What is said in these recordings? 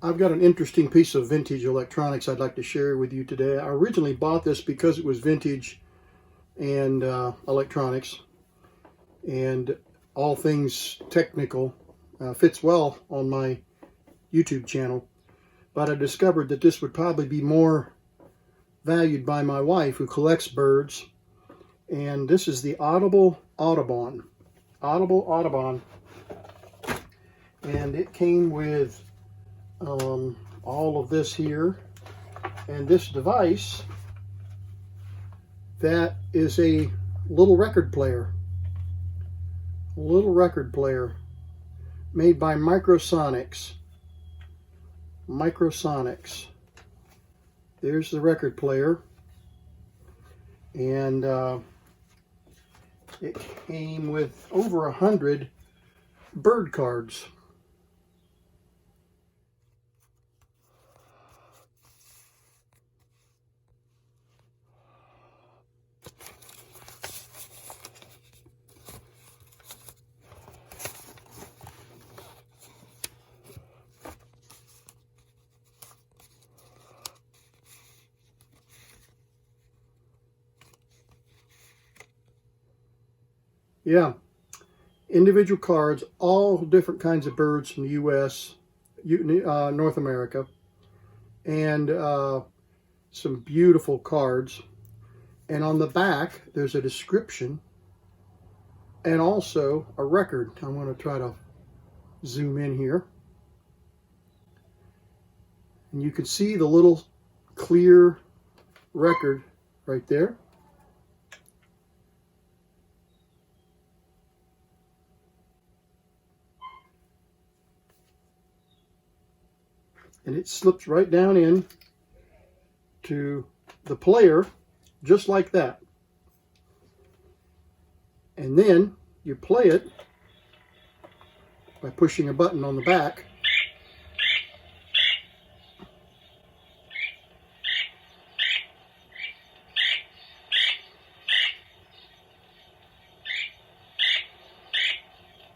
I've got an interesting piece of vintage electronics I'd like to share with you today. I originally bought this because it was vintage and electronics and all things technical. Fits well on my YouTube channel. But I discovered that this would probably be more valued by my wife, who collects birds. And this is the Audible Audubon. Audible Audubon. And it came with all of this here, and this device that is a little record player made by Microsonics. There's the record player, and it came with over 100 bird cards. Yeah, individual cards, all different kinds of birds from the U.S., North America, and some beautiful cards. And on the back, there's a description and also a record. I'm going to try to zoom in here. And you can see the little clear record right there. And it slips right down in to the player, just like that. And then you play it by pushing a button on the back.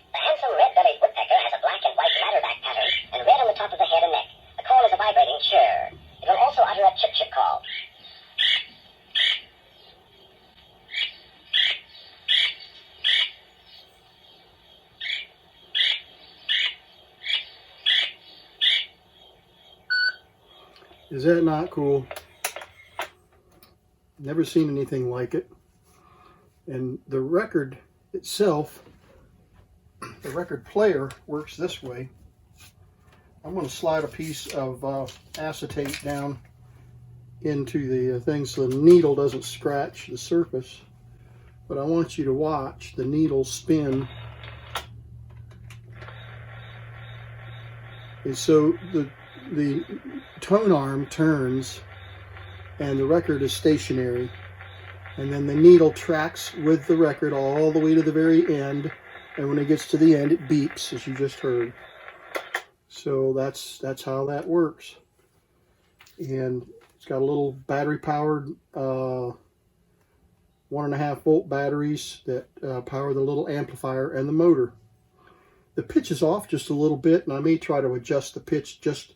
The handsome red-bellied woodpecker has a black and white ladderback pattern and red on the top of the head and neck. The call is a vibrating chirr. It will also utter a chip-chip call. Is that not cool? Never seen anything like it. And the record itself, the record player, works this way. I'm going to slide a piece of acetate down into the thing so the needle doesn't scratch the surface. But I want you to watch the needle spin. And so the tone arm turns and the record is stationary. And then the needle tracks with the record all the way to the very end. And when it gets to the end, it beeps, as you just heard. So that's how that works. And it's got a little battery-powered 1.5 volt batteries that power the little amplifier and the motor. The pitch is off just a little bit, and I may try to adjust the pitch just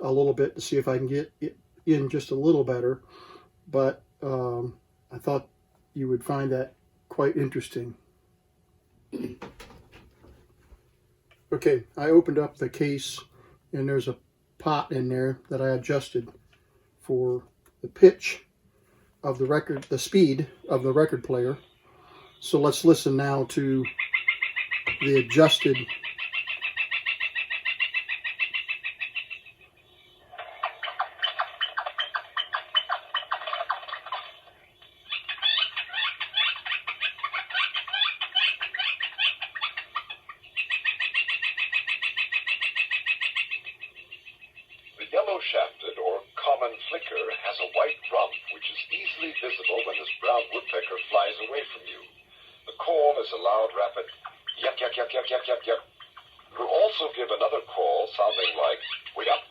a little bit to see if I can get it in just a little better. But I thought you would find that quite interesting. Okay, I opened up the case and there's a pot in there that I adjusted for the pitch of the record, the speed of the record player. So let's listen now to the adjusted . The yellow-shafted or common flicker has a white rump which is easily visible when this brown woodpecker flies away from you. The call is a loud, rapid yuck, yuck, yuck, yuck, yuck, yuck, yuck. It will also give another call sounding like wake up,